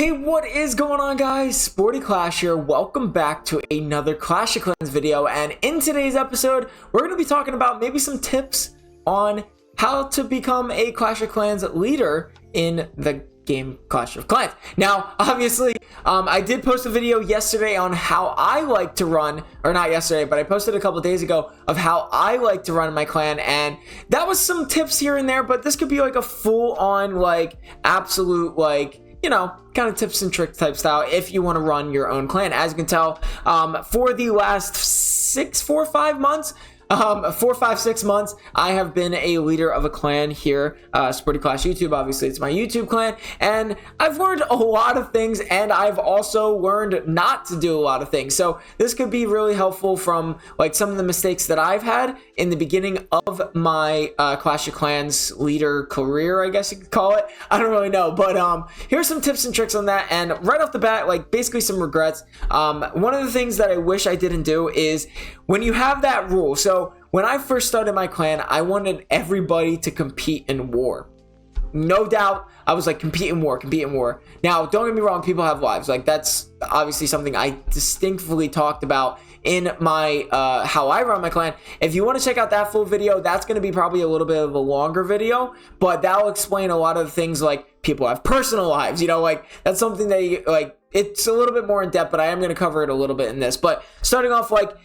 Hey, what is going on, guys? SportyClash here. Welcome back to another Clash of Clans video, and in today's episode we're going to be talking about maybe some tips on how to become a Clash of Clans leader in the game Clash of Clans. Now, obviously, I did post a video yesterday on how I like to run, or not yesterday, but I posted a couple days ago of how I like to run my clan, and that was some tips here and there, but this could be like a full-on, like, absolute, like, you know, kind of tips and tricks type style if you want to run your own clan. As you can tell, for the last 4 or 5, 6 months, I have been a leader of a clan here, SportyClash YouTube. Obviously, it's my YouTube clan, and I've learned a lot of things, and I've also learned not to do a lot of things. So this could be really helpful from like some of the mistakes that I've had in the beginning of my Clash of Clans leader career, I guess you could call it. I don't really know, but here's some tips and tricks on that. And right off the bat, like basically some regrets. One of the things that I wish I didn't do is when you have that rule. So when I first started my clan, I wanted everybody to compete in war. No doubt, I was like, compete in war, compete in war. Now, don't get me wrong, people have lives. Like, that's obviously something I distinctly talked about in my, how I run my clan. If you want to check out that full video, that's going to be probably a little bit of a longer video, but that'll explain a lot of things like people have personal lives, you know, like, that's something that, you, like, it's a little bit more in depth, but I am going to cover it a little bit in this. But starting off, like,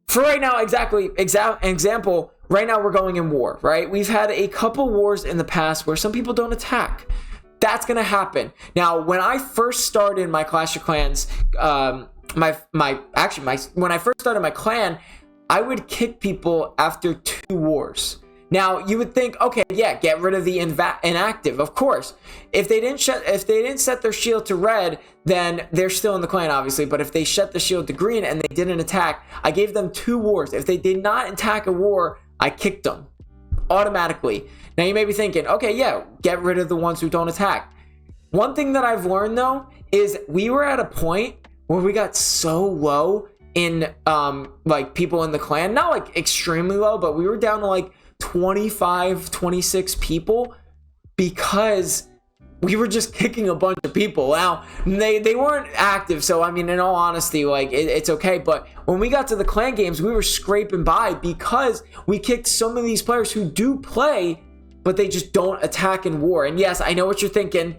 for right now, example, right now we're going in war, right? We've had a couple wars in the past where some people don't attack. That's going to happen. Now, when I first started my Clash of Clans, when I first started my clan, I would kick people after 2 wars. Now, you would think, okay, yeah, get rid of the inactive, of course. If they didn't set their shield to red, then they're still in the clan, obviously. But if they set the shield to green and they didn't attack, I gave them 2 wars. If they did not attack a war, I kicked them automatically. Now, you may be thinking, okay, yeah, get rid of the ones who don't attack. One thing that I've learned, though, is we were at a point where we got so low in, like, people in the clan. Not, like, extremely low, but we were down to, like, 25, 26 people because we were just kicking a bunch of people. Now, they weren't active, so I mean, in all honesty, like, it's okay. But when we got to the clan games, we were scraping by because we kicked so many of these players who do play, but they just don't attack in war. And yes, I know what you're thinking.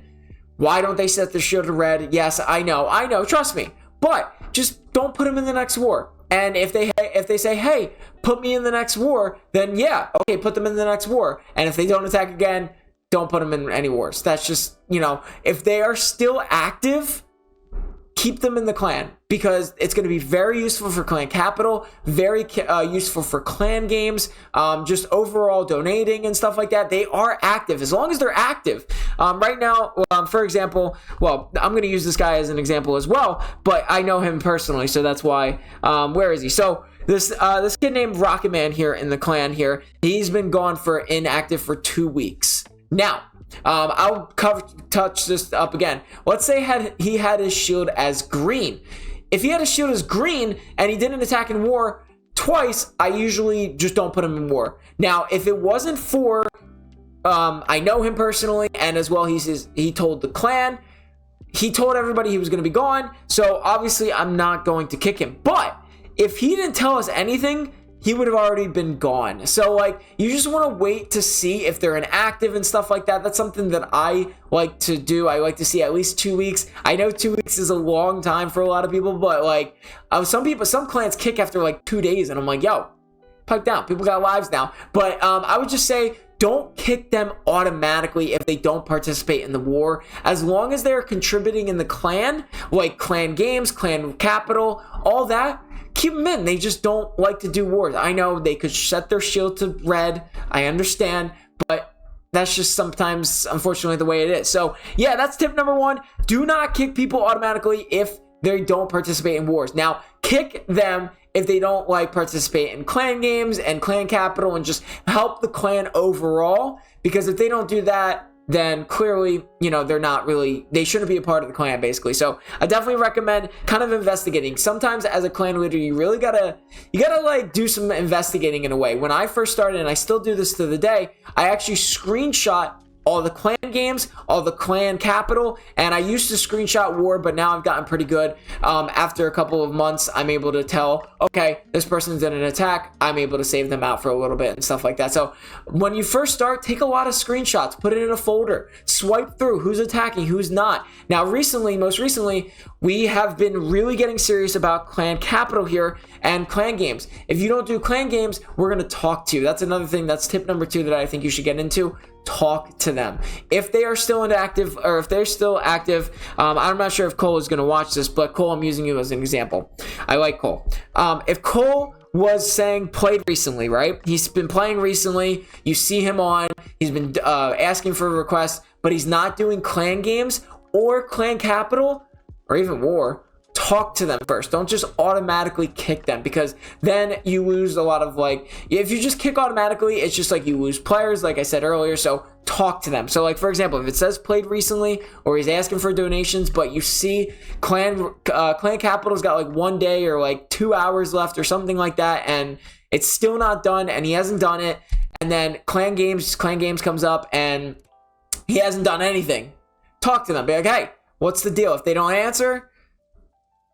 Why don't they set their shield to red? Yes, I know, trust me. But just don't put them in the next war. And if they say, hey, put me in the next war, then yeah, okay, put them in the next war. And if they don't attack again, don't put them in any wars. That's just, you know, if they are still active, keep them in the clan because it's going to be very useful for clan capital, very useful for clan games, just overall donating and stuff like that. They are active as long as they're active. Right now, for example, well, I'm going to use this guy as an example as well, but I know him personally, so that's why. Where is he? So this kid named Rocket Man here in the clan here, he's been gone for inactive for 2 weeks. Now, I'll touch this up again. Let's say he had his shield as green. If he had his shield as green and he didn't attack in war twice, I usually just don't put him in war. Now, if it wasn't for, I know him personally, and as well, he told the clan, he told everybody he was going to be gone, so obviously I'm not going to kick him. But if he didn't tell us anything, he would have already been gone. So, like, you just want to wait to see if they're inactive and stuff like that. That's something that I like to do. I like to see at least 2 weeks. I know 2 weeks is a long time for a lot of people, but, like, some clans kick after, like, 2 days, and I'm like, yo, pipe down. People got lives now. But I would just say, don't kick them automatically if they don't participate in the war. As long as they're contributing in the clan, like clan games, clan capital, all that, keep them in. They just don't like to do wars. I know they could set their shield to red. I understand, but that's just sometimes, unfortunately, the way it is. So, yeah, that's tip number 1. Do not kick people automatically if they don't participate in wars. Now, kick them if they don't like participate in clan games and clan capital and just help the clan overall, because if they don't do that, then clearly, you know, they shouldn't be a part of the clan, basically. So I definitely recommend kind of investigating. Sometimes as a clan leader, you really gotta like do some investigating in a way. When I first started, and I still do this to the day, I actually screenshot all the clan games, all the clan capital, and I used to screenshot war, but now I've gotten pretty good. After a couple of months, I'm able to tell, okay, this person's in an attack. I'm able to save them out for a little bit and stuff like that. So when you first start, take a lot of screenshots, put it in a folder, swipe through who's attacking, who's not. Now most recently, we have been really getting serious about clan capital here and clan games. If you don't do clan games, we're going to talk to you. That's another thing. That's tip number 2 that I think you should get into. Talk to them. If they are still inactive, or if they're still active, I'm not sure if Cole is going to watch this, but Cole, I'm using you as an example. I like Cole. If Cole was saying played recently, right? He's been playing recently. You see him on. He's been asking for requests, but he's not doing clan games or clan capital or even war. Talk to them first. Don't just automatically kick them, because then you lose a lot of, like, if you just kick automatically, it's just like you lose players, like I said earlier. So talk to them. So, like, for example, if it says played recently or he's asking for donations, but you see clan capital's got like 1 day or like 2 hours left or something like that, and it's still not done and he hasn't done it, and then clan games comes up and he hasn't done anything, talk to them. Be like, hey, what's the deal? If they don't answer,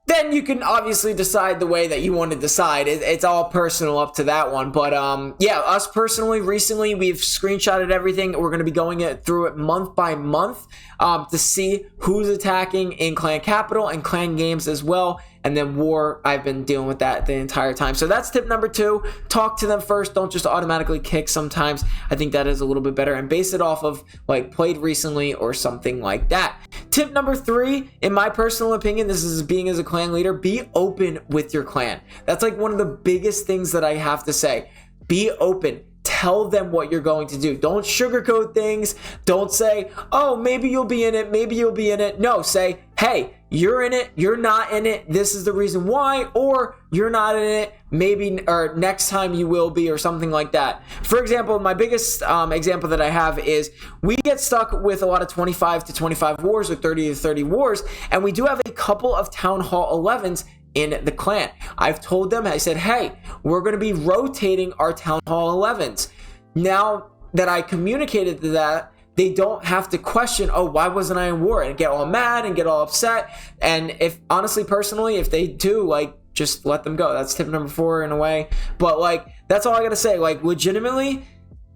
then you can obviously decide the way that you want to decide. It's all personal up to that one. But yeah, us personally, recently, we've screenshotted everything. We're going to be going through it month by month to see who's attacking in clan capital and clan games as well. And then war, I've been dealing with that the entire time. So that's tip number 2. Talk to them first. Don't just automatically kick sometimes. I think that is a little bit better, and base it off of like played recently or something like that. Tip number 3, in my personal opinion, this is being as a clan leader, be open with your clan. That's like one of the biggest things that I have to say. Be open. Tell them what you're going to do. Don't sugarcoat things. Don't say, oh, maybe you'll be in it. Maybe you'll be in it. No, say, hey, you're in it. You're not in it. This is the reason why. Or you're not in it. Maybe, or next time you will be, or something like that. For example, my biggest example that I have is we get stuck with a lot of 25 to 25 wars or 30 to 30 wars. And we do have a couple of Town Hall 11s in the clan. I've told them, I said, hey, we're going to be rotating our Town Hall 11s. Now that I communicated to that, they don't have to question, oh, why wasn't I in war, and get all mad and get all upset. And if, honestly, personally, if they do, like, just let them go. That's tip number 4 in a way. But like, that's all I gotta say. Like, legitimately,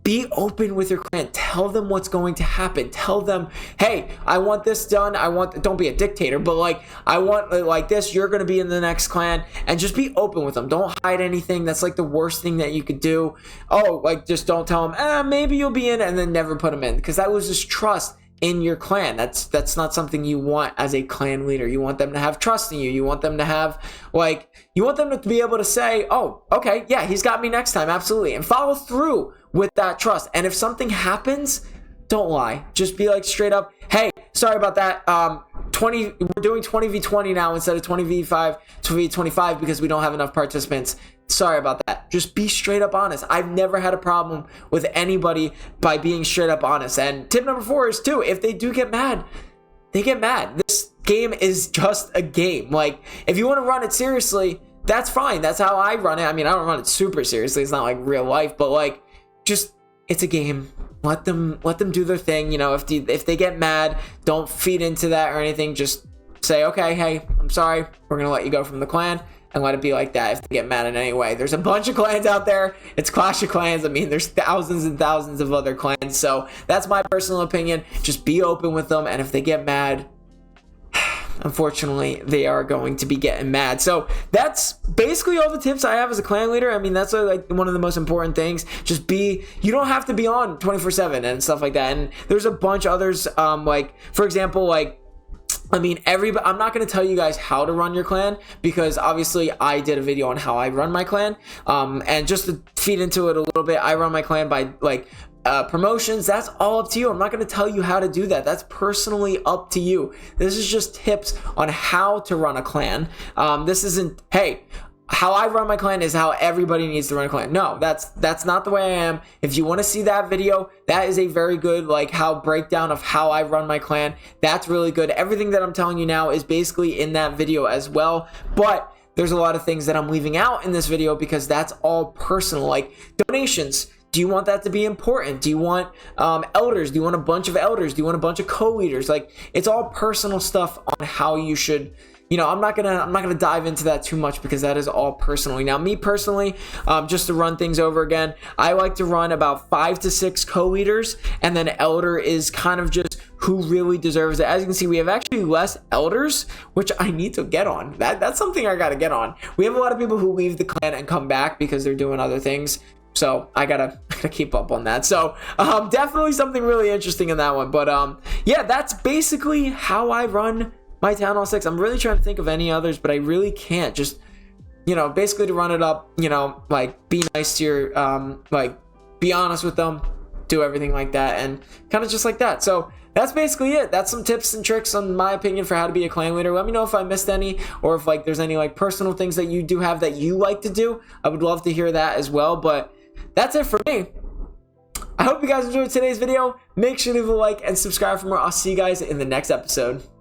be open with your clan. Tell them what's going to happen. Tell them, hey, I want this done. Don't be a dictator, but like, I want like this. You're going to be in the next clan, and just be open with them. Don't hide anything. That's like the worst thing that you could do. Oh, like, just don't tell them, maybe you'll be in, and then never put them in, because that loses trust in your clan. That's not something you want as a clan leader. You want them to have trust in you. You want them to have, like, you want them to be able to say, oh, okay, yeah, he's got me next time, absolutely, and follow through with that trust. And if something happens, don't lie. Just be like straight up, hey, sorry about that. We're doing 20v20 now instead of 20v5 to v25 because we don't have enough participants. Sorry about that. Just be straight up honest. I've never had a problem with anybody by being straight up honest. And tip number 4 is too, if they do get mad, they get mad. This game is just a game. Like, if you want to run it seriously, that's fine. That's how I run it. I mean, I don't run it super seriously. It's not like real life, but like, just, it's a game. Let them do their thing. You know, if they get mad, don't feed into that or anything. Just say, okay, hey, I'm sorry. We're gonna let you go from the clan, and let it be like that. If they get mad in any way, there's a bunch of clans out there. It's Clash of Clans. I mean, there's thousands and thousands of other clans. So that's my personal opinion. Just be open with them, and if they get mad, unfortunately, they are going to be getting mad. So that's basically all the tips I have as a clan leader. I mean, that's like one of the most important things. Just you don't have to be on 24/7 and stuff like that. And there's a bunch of others, like, for example, like, I mean, I'm not going to tell you guys how to run your clan, because obviously I did a video on how I run my clan. And just to feed into it a little bit, I run my clan by like promotions. That's all up to you. I'm not going to tell you how to do that. That's personally up to you. This is just tips on how to run a clan. This isn't, hey, how I run my clan is how everybody needs to run a clan. No, that's not the way I am. If you want to see that video, that is a very good, like, how breakdown of how I run my clan. That's really good. Everything that I'm telling you now is basically in that video as well. But there's a lot of things that I'm leaving out in this video because that's all personal. Like donations. Do you want that to be important? Do you want elders? Do you want a bunch of elders? Do you want a bunch of co-leaders? Like, it's all personal stuff on how you should. I'm not gonna dive into that too much because that is all personally. Now, me personally, just to run things over again, I like to run about 5 to 6 co-leaders, and then elder is kind of just who really deserves it. As you can see, we have actually less elders, which I need to get on. That's something I gotta get on. We have a lot of people who leave the clan and come back because they're doing other things. So I gotta keep up on that. So definitely something really interesting in that one. But yeah, that's basically how I run my Town Hall 6. I'm really trying to think of any others, but I really can't. Just, basically to run it up, like, be nice to your, like, be honest with them, do everything like that, and kind of just like that. So that's basically it. That's some tips and tricks, on my opinion, for how to be a clan leader. Let me know if I missed any, or if, like, there's any, like, personal things that you do have that you like to do. I would love to hear that as well. But that's it for me. I hope you guys enjoyed today's video. Make sure to leave a like and subscribe for more. I'll see you guys in the next episode.